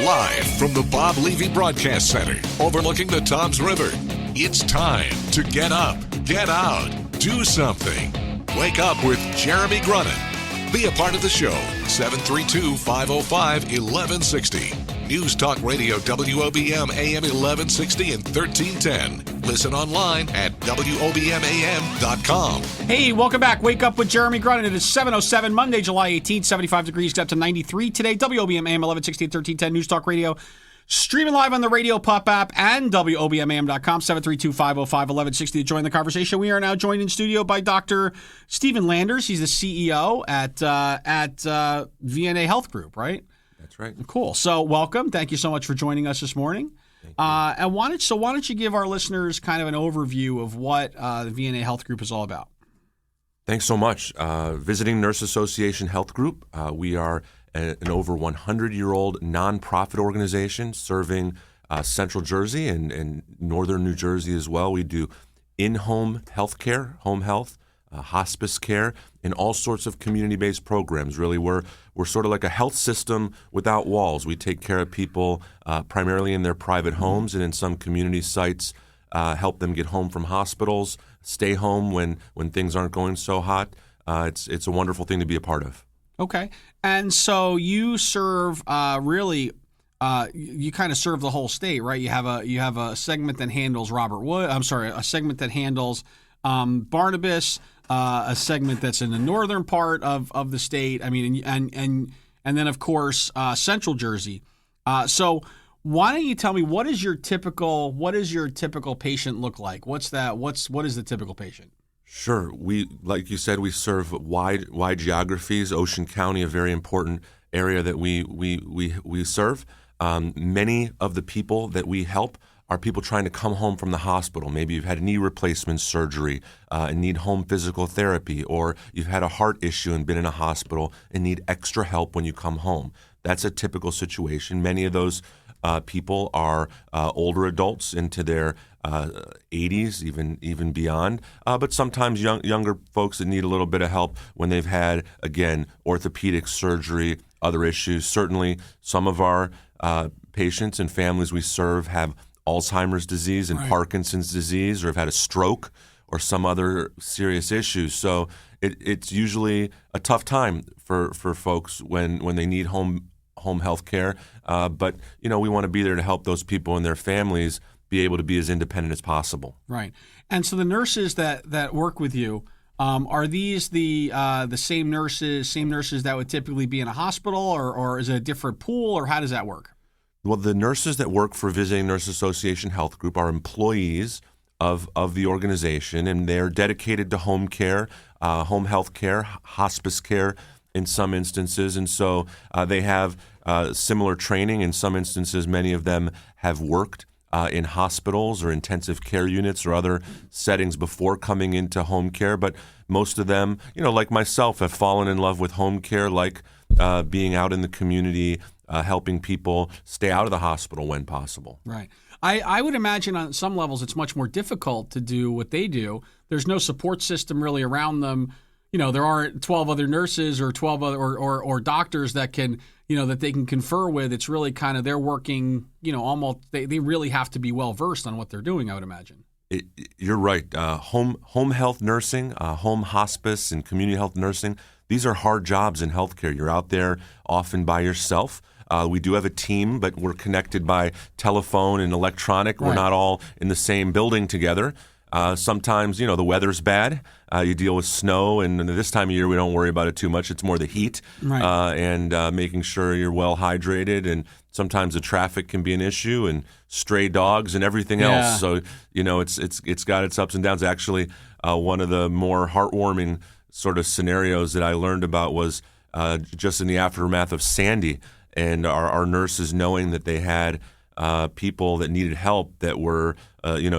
Live from the Bob Levy Broadcast Center, overlooking the Toms River. It's time to get up, get out, do something. Wake up with Jeremy Grunin. Be a part of the show, 732-505-1160. News Talk Radio WOBM AM 1160 and 1310. Listen online at WOBMAM.com. Hey, welcome back. Wake up with Jeremy Grunin. It is 7:07, Monday, July 18th, 75 degrees, up to 93 today. WOBM AM 1160 and 1310. News Talk Radio. Streaming live on the Radio Pup app and WOBMAM.com, 732-505-1160 to join the conversation. We are now joined in studio by Dr. Stephen Landers. He's the CEO at VNA Health Group, right? That's right. Cool. So welcome. Thank you so much for joining us this morning. And why don't you give our listeners kind of an overview of what the VNA Health Group is all about? Thanks so much. Visiting Nurse Association Health Group. We are an over 100-year-old nonprofit organization serving Central Jersey and Northern New Jersey as well. We do in-home health care, home health, hospice care, and all sorts of community-based programs. Really, we're sort of like a health system without walls. We take care of people primarily in their private homes and in some community sites, help them get home from hospitals, stay home when things aren't going so hot. It's a wonderful thing to be a part of. Okay. And so you serve you kind of serve the whole state, right? You have a segment that handles a segment that handles Barnabas, a segment that's in the northern part of the state. I mean, and then of course Central Jersey. So why don't you tell me what is your typical patient look like? What is the typical patient? Sure. We, like you said, we serve wide geographies. Ocean County, a very important area that we serve. Many of the people that we help are people trying to come home from the hospital. Maybe you've had knee replacement surgery and need home physical therapy, or you've had a heart issue and been in a hospital and need extra help when you come home. That's a typical situation. Many of those people are older adults into their 80s, even beyond, but sometimes younger folks that need a little bit of help when they've had, again, orthopedic surgery, other issues. Certainly, some of our patients and families we serve have Alzheimer's disease and Parkinson's disease, or have had a stroke or some other serious issues. So it's usually a tough time for folks when they need home health care. But, we want to be there to help those people and their families be able to be as independent as possible. Right. And so the nurses that work with you, are these the same nurses that would typically be in a hospital, or is it a different pool, or how does that work? Well, the nurses that work for Visiting Nurse Association Health Group are employees of the organization, and they're dedicated to home care, home health care, hospice care in some instances. And so they have similar training. In some instances, many of them have worked in hospitals or intensive care units or other settings before coming into home care. But most of them, like myself, have fallen in love with home care, like being out in the community, helping people stay out of the hospital when possible. Right. I would imagine on some levels it's much more difficult to do what they do. There's no support system really around them. There aren't 12 other nurses or 12 other or doctors that can, that they can confer with. It's really kind of they're working, almost they really have to be well versed on what they're doing, I would imagine. You're right. Home health nursing, home hospice, and community health nursing, these are hard jobs in healthcare. You're out there often by yourself. We do have a team, but we're connected by telephone and electronic. Right. We're not all in the same building together. Sometimes, the weather's bad. You deal with snow, and this time of year we don't worry about it too much. It's more the heat, right. And making sure you're well hydrated. And sometimes the traffic can be an issue, and stray dogs and everything else. So it's got its ups and downs. Actually, one of the more heartwarming sort of scenarios that I learned about was just in the aftermath of Sandy, and our nurses knowing that they had people that needed help that were,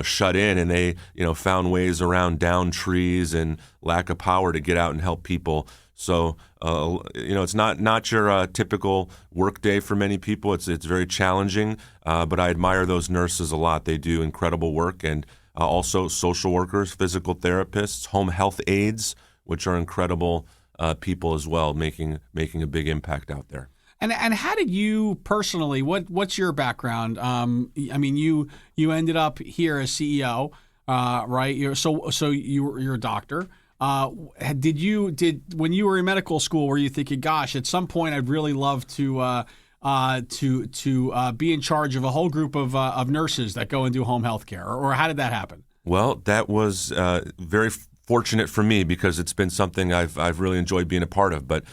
shut in, and they, found ways around downed trees and lack of power to get out and help people. So, it's not your typical work day for many people. It's very challenging, but I admire those nurses a lot. They do incredible work, and also social workers, physical therapists, home health aides, which are incredible people as well, making a big impact out there. And how did you personally? What's your background? I mean, you ended up here as CEO, right? You're a doctor. Did when you were in medical school, were you thinking, gosh, at some point I'd really love to be in charge of a whole group of nurses that go and do home health care, or how did that happen? Well, that was very fortunate for me because it's been something I've really enjoyed being a part of. But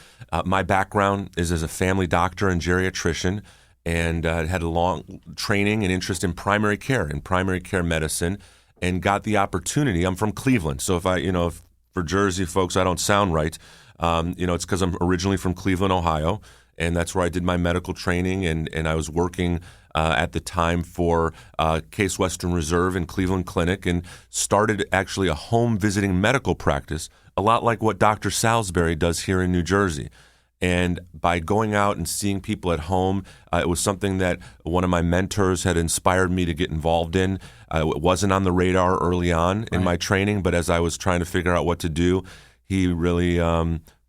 my background is as a family doctor and geriatrician, and had a long training and interest in primary care medicine, and got the opportunity. I'm from Cleveland, so if for Jersey folks I don't sound right, it's because I'm originally from Cleveland, Ohio, and that's where I did my medical training, and I was working at the time for Case Western Reserve in Cleveland Clinic, and started actually a home visiting medical practice, a lot like what Dr. Salisbury does here in New Jersey. And by going out and seeing people at home, it was something that one of my mentors had inspired me to get involved in. It wasn't on the radar early on in my training, but as I was trying to figure out what to do, he really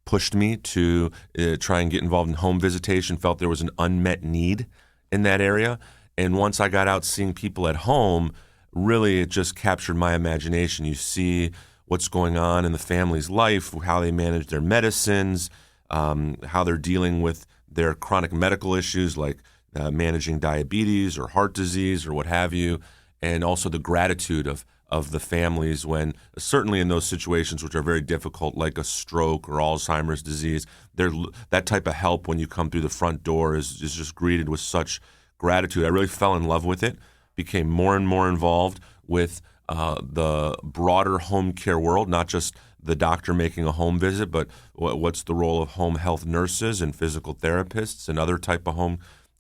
pushed me to try and get involved in home visitation, felt there was an unmet need in that area. And once I got out seeing people at home, really it just captured my imagination. You see what's going on in the family's life, how they manage their medicines, how they're dealing with their chronic medical issues like managing diabetes or heart disease or what have you, and also the gratitude of the families when, certainly in those situations which are very difficult, like a stroke or Alzheimer's disease, that type of help when you come through the front door is just greeted with such gratitude. I really fell in love with it, became more and more involved with the broader home care world, not just the doctor making a home visit, but what's the role of home health nurses and physical therapists and other type of home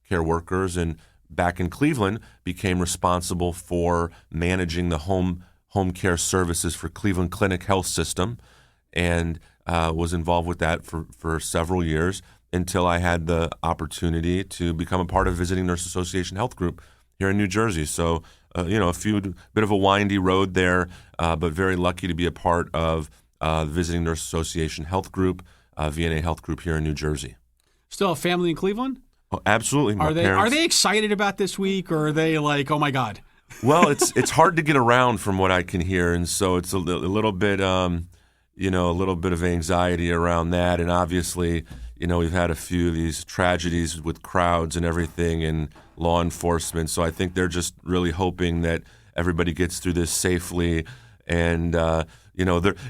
care workers. And back in Cleveland, became responsible for managing the home care services for Cleveland Clinic Health System, and was involved with that for several years until I had the opportunity to become a part of Visiting Nurse Association Health Group here in New Jersey. So, a bit of a windy road there, but very lucky to be a part of the Visiting Nurse Association Health Group, VNA Health Group here in New Jersey. Still a family in Cleveland? Oh, absolutely. Are they excited about this week, or are they like, oh my God? Well, it's hard to get around from what I can hear, and so it's a little bit a little bit of anxiety around that, and obviously, we've had a few of these tragedies with crowds and everything, and law enforcement. So I think they're just really hoping that everybody gets through this safely, and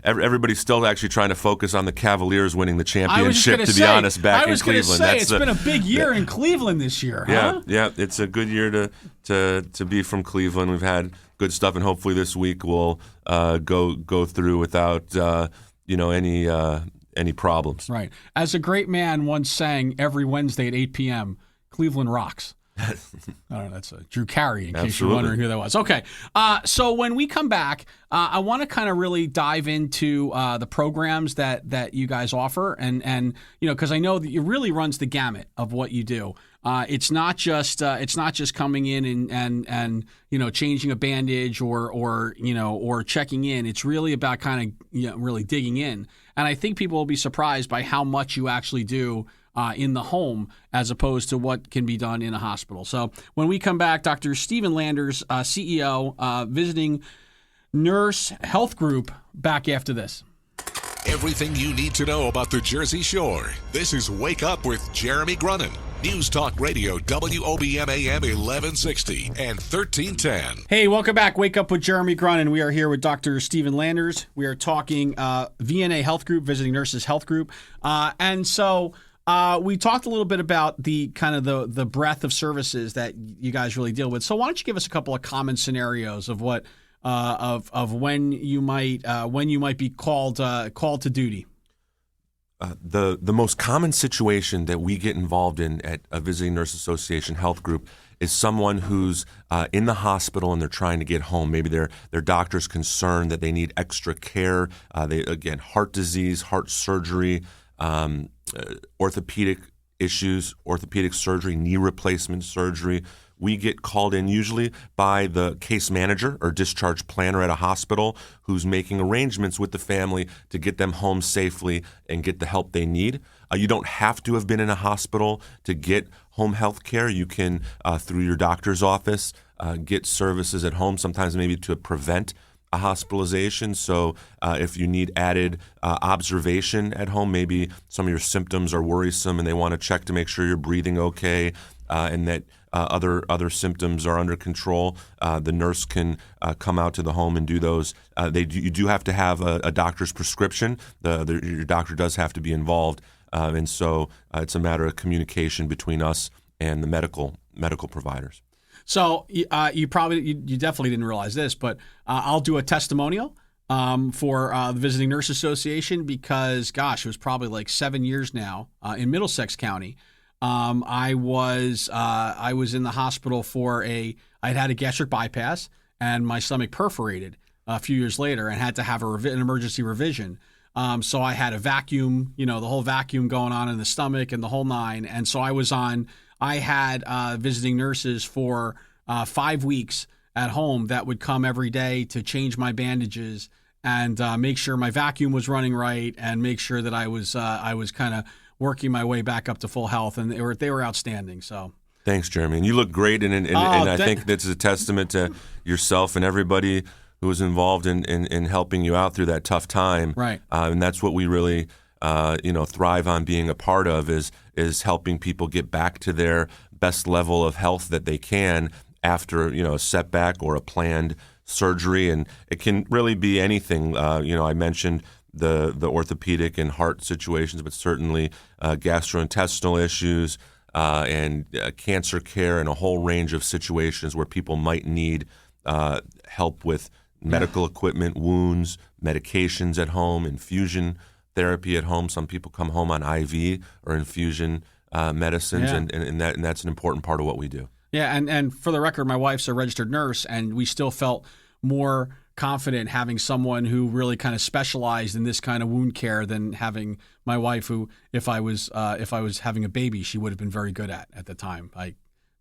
everybody's still actually trying to focus on the Cavaliers winning the championship, to be honest, back in Cleveland. I was going to say, it's been a big year in Cleveland this year, huh? Yeah, it's a good year to be from Cleveland. We've had good stuff, and hopefully this week we'll go through without any problems. Right. As a great man once sang every Wednesday at 8 p.m., Cleveland rocks. I don't know, that's Drew Carey, in case you're wondering who that was. Okay, so when we come back, I want to kind of really dive into the programs that you guys offer, and because I know that it really runs the gamut of what you do. It's not just coming in and changing a bandage or checking in. It's really about kind of really digging in, and I think people will be surprised by how much you actually do in the home as opposed to what can be done in a hospital. So when we come back, Dr. Stephen Landers, CEO, Visiting Nurse Health Group, back after this. Everything you need to know about the Jersey Shore. This is Wake Up with Jeremy Grunin. News Talk Radio, WOBM AM 1160 and 1310. Hey, welcome back. Wake Up with Jeremy Grunin. We are here with Dr. Stephen Landers. We are talking VNA Health Group, Visiting Nurses Health Group. And so we talked a little bit about the kind of the breadth of services that you guys really deal with. So why don't you give us a couple of common scenarios of what of when you might be called to duty? The most common situation that we get involved in at a Visiting Nurse Association Health Group is someone who's in the hospital and they're trying to get home. Maybe their doctor's concerned that they need extra care. Heart disease, heart surgery, orthopedic issues, orthopedic surgery, knee replacement surgery. we get called in usually by the case manager or discharge planner at a hospital who's making arrangements with the family to get them home safely and get the help they need. You don't have to have been in a hospital to get home health care. You can, through your doctor's office, get services at home, sometimes maybe to prevent a hospitalization. So if you need added observation at home, maybe some of your symptoms are worrisome and they want to check to make sure you're breathing okay and that other symptoms are under control, the nurse can come out to the home and do those. You do have to have a doctor's prescription. Your doctor does have to be involved. And so it's a matter of communication between us and the medical providers. So you definitely didn't realize this, but I'll do a testimonial for the Visiting Nurse Association because, gosh, it was probably like 7 years now in Middlesex County. I was in the hospital I'd had a gastric bypass and my stomach perforated a few years later and had to have an emergency revision. So I had a vacuum, the whole vacuum going on in the stomach and the whole nine. And so I had visiting nurses for 5 weeks at home that would come every day to change my bandages and make sure my vacuum was running right and make sure that I was kind of working my way back up to full health. And they were outstanding. So thanks, Jeremy. And you look great. And I think that's a testament to yourself and everybody who was involved in helping you out through that tough time. Right. And that's what we really thrive on being a part of is helping people get back to their best level of health that they can after a setback or a planned surgery. And it can really be anything. I mentioned the orthopedic and heart situations, but certainly gastrointestinal issues and cancer care and a whole range of situations where people might need help with medical equipment, wounds, medications at home, infusion therapy at home. Some people come home on IV or infusion medicines, and that's an important part of what we do. Yeah, and for the record, my wife's a registered nurse, and we still felt more confident having someone who really kind of specialized in this kind of wound care than having my wife, who, if I was having a baby, she would have been very good at the time.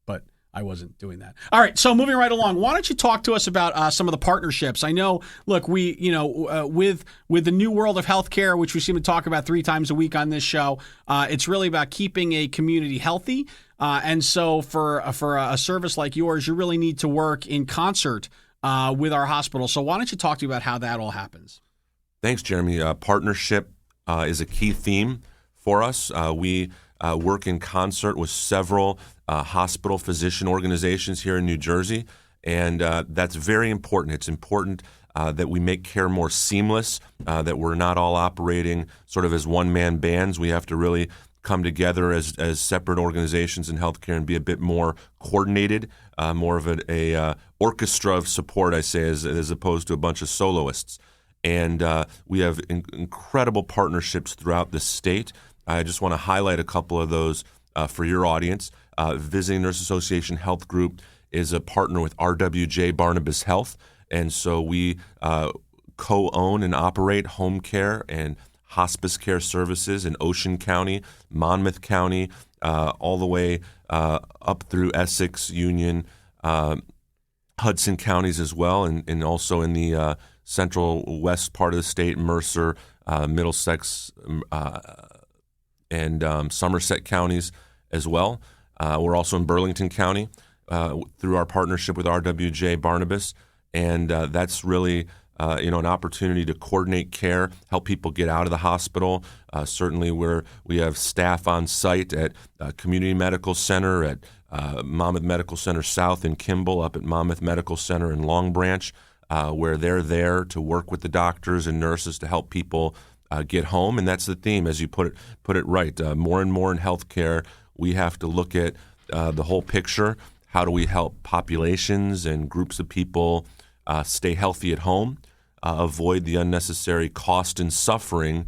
But I wasn't doing that. All right, so moving right along, why don't you talk to us about some of the partnerships? I know, look, we, with the new world of healthcare, which we seem to talk about 3 times a week on this show, it's really about keeping a community healthy. And so for a service like yours, you really need to work in concert with our hospital. So why don't you talk to me about how that all happens? Thanks, Jeremy. Partnership is a key theme for us. We work in concert with several hospital physician organizations here in New Jersey, and that's very important. It's important that we make care more seamless, that we're not all operating sort of as one-man bands. We have to really come together as separate organizations in healthcare and be a bit more coordinated, more of a orchestra of support, I say, as opposed to a bunch of soloists. And we have incredible partnerships throughout the state. I just want to highlight a couple of those for your audience. Visiting Nurse Association Health Group is a partner with RWJ Barnabas Health, and so we co-own and operate home care and hospice care services in Ocean County, Monmouth County, all the way up through Essex, Union, Hudson counties as well, and also in the central west part of the state, Mercer, Middlesex, and Somerset counties as well. We're also in Burlington County through our partnership with RWJ Barnabas, and that's really an opportunity to coordinate care, help people get out of the hospital. Certainly we have staff on site at Community Medical Center, at Monmouth Medical Center South in Kimball, up at Monmouth Medical Center in Long Branch, where they're there to work with the doctors and nurses to help people get home. And that's the theme, as you put it right. More and more in healthcare, we have to look at the whole picture. How do we help populations and groups of people stay healthy at home, avoid the unnecessary cost and suffering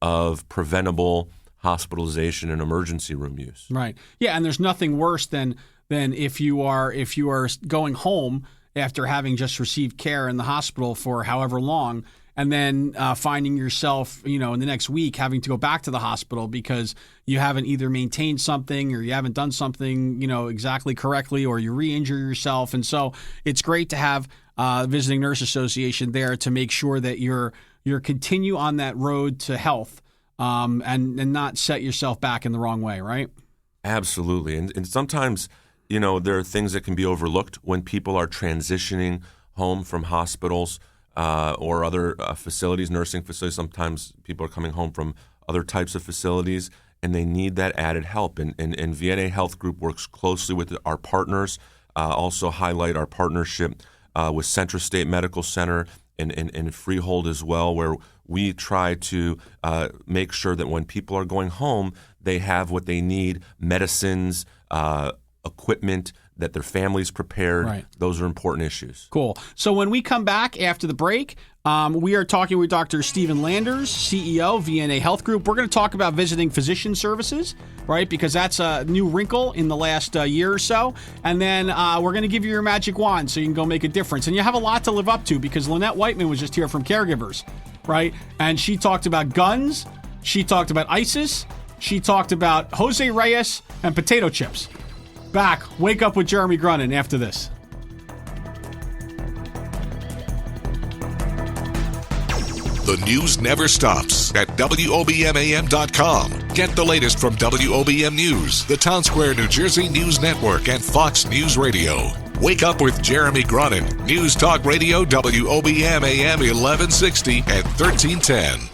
of preventable hospitalization and emergency room use? Right. Yeah, and there's nothing worse than if you are going home after having just received care in the hospital for however long, and then finding yourself, in the next week having to go back to the hospital because you haven't either maintained something or you haven't done something, exactly correctly, or you re-injure yourself. And so it's great to have Visiting Nurse Association there to make sure that you're continue on that road to health and not set yourself back in the wrong way, right? Absolutely. And sometimes, there are things that can be overlooked when people are transitioning home from hospitals or other facilities, nursing facilities. Sometimes people are coming home from other types of facilities, and they need that added help. And VNA Health Group works closely with our partners, also highlight our partnership with Central State Medical Center and Freehold as well, where we try to make sure that when people are going home, they have what they need, medicines, equipment, that their family's prepared. Right. Those are important issues. Cool. So when we come back after the break, we are talking with Dr. Stephen Landers, CEO, VNA Health Group. We're going to talk about visiting physician services, right? Because that's a new wrinkle in the last year or so. And then we're going to give you your magic wand so you can go make a difference. And you have a lot to live up to because Lynette Whiteman was just here from Caregivers, right? And she talked about guns. She talked about ISIS. She talked about Jose Reyes and potato chips. Back. Wake Up with Jeremy Grunin after this. The news never stops at WOBMAM.com. Get the latest from WOBM News, the Town Square, New Jersey News Network, and Fox News Radio. Wake Up with Jeremy Grunin. News Talk Radio, WOBMAM 1160 and 1310.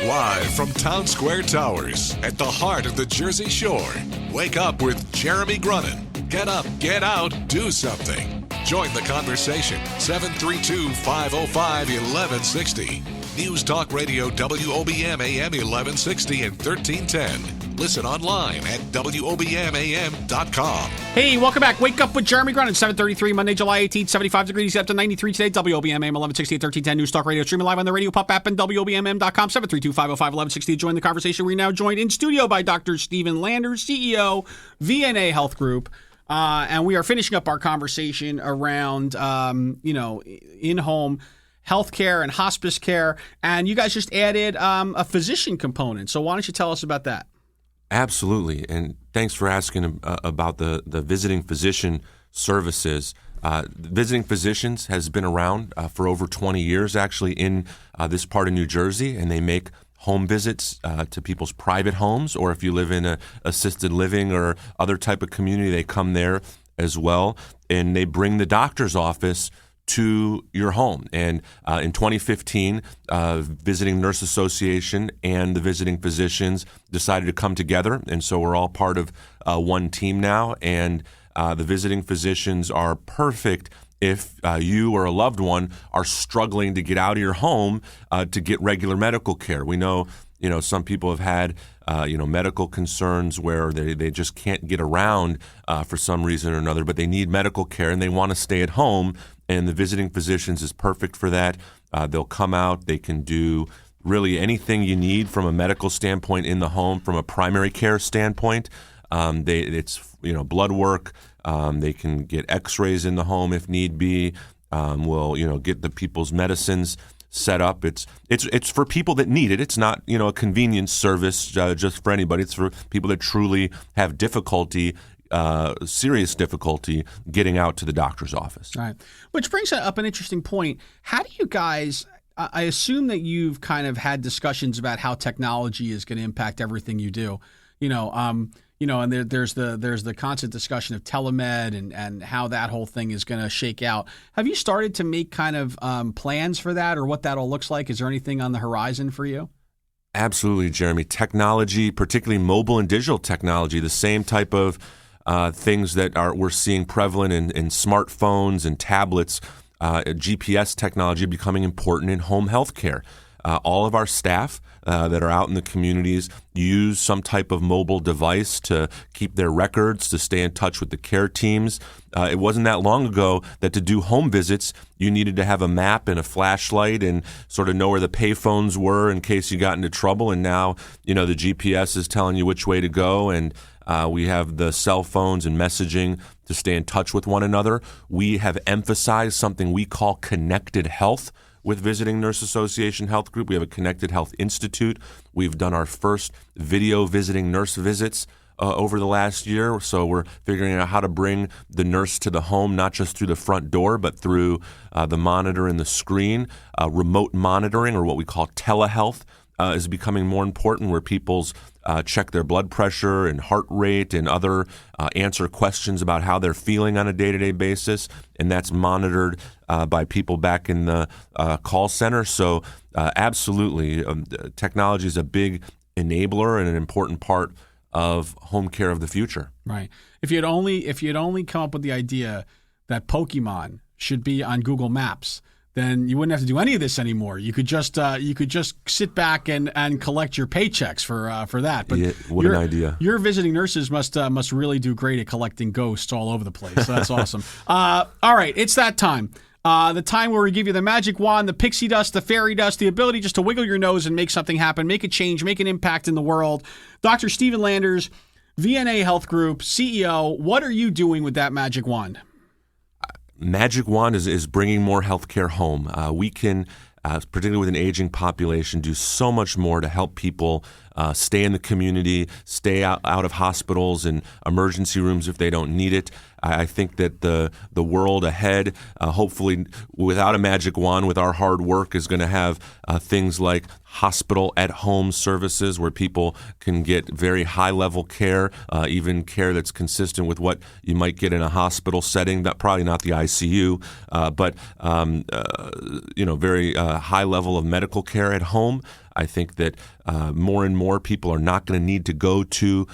Live from Town Square Towers at the heart of the Jersey Shore. Wake Up with Jeremy Grunin. Get up, get out, do something. Join the conversation. 732-505-1160. News Talk Radio, WOBM AM 1160 and 1310. Listen online at WOBMAM.com. Hey, welcome back. Wake Up with Jeremy Grunin, 7:33, Monday, July 18th, 75 degrees, up to 93 today. WOBM AM 1160 and 1310. News Talk Radio, streaming live on the Radio Pop app and WOBMAM.com. 732-505-1160. Join the conversation. We're now joined in studio by Dr. Stephen Landers, CEO, VNA Health Group. And we are finishing up our conversation around, in-home healthcare and hospice care. And you guys just added a physician component. So why don't you tell us about that? Absolutely. And thanks for asking about the visiting physician services. Visiting physicians has been around for over 20 years, actually, in this part of New Jersey, and they make home visits to people's private homes, or if you live in a assisted living or other type of community, they come there as well, and they bring the doctor's office to your home. And in 2015, Visiting Nurse Association and the visiting physicians decided to come together, and so we're all part of one team now, and the visiting physicians are perfect if you or a loved one are struggling to get out of your home to get regular medical care. We know, some people have had, medical concerns where they just can't get around for some reason or another, but they need medical care and they want to stay at home, and the visiting physicians is perfect for that. They'll come out. They can do really anything you need from a medical standpoint in the home, from a primary care standpoint. It's blood work. They can get X-rays in the home if need be. We'll get the people's medicines set up. It's for people that need it. It's not a convenience service just for anybody. It's for people that truly have difficulty. Serious difficulty getting out to the doctor's office. Right. Which brings up an interesting point. How do you guys, I assume that you've kind of had discussions about how technology is going to impact everything you do. And there's the constant discussion of telemed and how that whole thing is going to shake out. Have you started to make kind of plans for that or what that all looks like? Is there anything on the horizon for you? Absolutely, Jeremy. Technology, particularly mobile and digital technology, the same type of things that we're seeing prevalent in smartphones and tablets, GPS technology becoming important in home health care. all of our staff that are out in the communities use some type of mobile device to keep their records, to stay in touch with the care teams. It wasn't that long ago that to do home visits, you needed to have a map and a flashlight and sort of know where the payphones were in case you got into trouble. And now, the GPS is telling you which way to go, and we have the cell phones and messaging to stay in touch with one another. We have emphasized something we call connected health with Visiting Nurse Association Health Group. We have a Connected Health Institute. We've done our first video visiting nurse visits over the last year. So we're figuring out how to bring the nurse to the home, not just through the front door, but through the monitor and the screen. Remote monitoring, or what we call telehealth, is becoming more important, where people's check their blood pressure and heart rate and other answer questions about how they're feeling on a day-to-day basis, and that's monitored by people back in the call center. So absolutely, technology is a big enabler and an important part of home care of the future. Right. If you'd only come up with the idea that Pokemon should be on Google Maps, then you wouldn't have to do any of this anymore. You could just sit back and collect your paychecks for that. But yeah, what an idea! Your visiting nurses must really do great at collecting ghosts all over the place. So that's awesome. All right, it's that time. The time where we give you the magic wand, the pixie dust, the fairy dust, the ability just to wiggle your nose and make something happen, make a change, make an impact in the world. Dr. Stephen Landers, VNA Health Group, CEO, what are you doing with that magic wand? Magic wand is bringing more healthcare home. We can, particularly with an aging population, do so much more to help people stay in the community, stay out of hospitals and emergency rooms if they don't need it. I think that the world ahead, hopefully without a magic wand, with our hard work, is going to have things like hospital at home services where people can get very high level care, even care that's consistent with what you might get in a hospital setting. Probably not the ICU, but very high level of medical care at home. I think that more and more people are not going to need to go to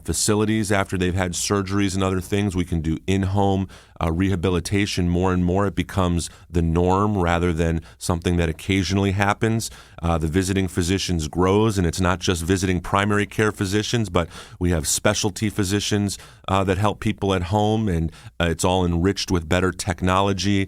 facilities after they've had surgeries and other things. We can do in-home rehabilitation more and more. It becomes the norm rather than something that occasionally happens. The visiting physicians grows, and it's not just visiting primary care physicians, but we have specialty physicians that help people at home, and it's all enriched with better technology,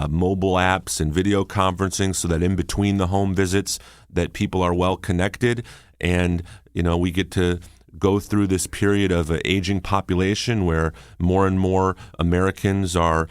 mobile apps and video conferencing, so that in between the home visits that people are well connected, and we get to go through this period of an aging population where more and more Americans are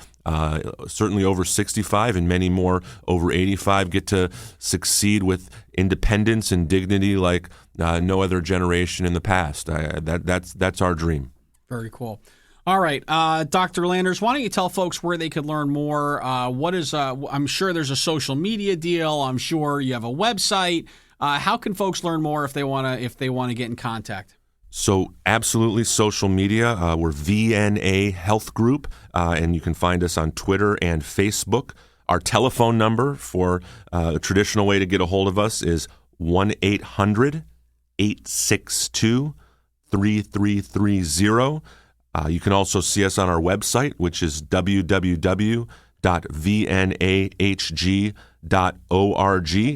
certainly over 65 and many more over 85 get to succeed with independence and dignity like no other generation in the past. That's our dream. Very cool. All right, Dr. Landers, why don't you tell folks where they could learn more? I'm sure there's a social media deal. I'm sure you have a website. How can folks learn more if they want to get in contact? So absolutely, social media. We're VNA Health Group, and you can find us on Twitter and Facebook. Our telephone number for a traditional way to get a hold of us is 1-800-862-3330. You can also see us on our website, which is www.vnahg.org,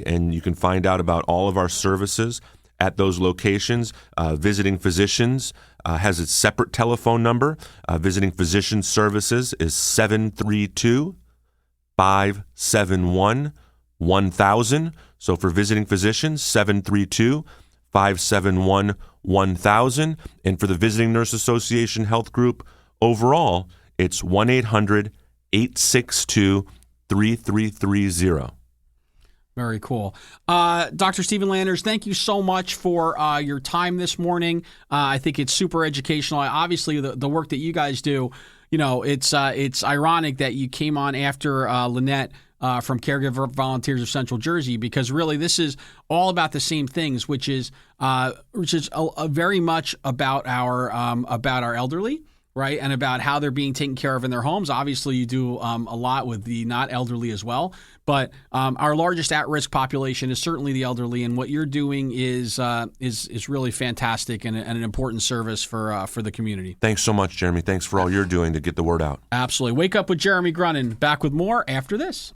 and you can find out about all of our services at those locations. Visiting Physicians has its separate telephone number. Visiting Physician Services is 732-571-1000. So for Visiting Physicians, 732-571-1000. And for the Visiting Nurse Association Health Group overall, it's 1-800-862-3330. Very cool. Dr. Stephen Landers, thank you so much for your time this morning. I think it's super educational. Obviously, the work that you guys do, it's ironic that you came on after Lynette from Caregiver Volunteers of Central Jersey, because really this is all about the same things, which is very much about our elderly. Right, and about how they're being taken care of in their homes. Obviously, you do a lot with the not elderly as well, but our largest at-risk population is certainly the elderly, and what you're doing is really fantastic and an important service for the community. Thanks so much, Jeremy. Thanks for all you're doing to get the word out. Absolutely. Wake Up with Jeremy Grunin. Back with more after this.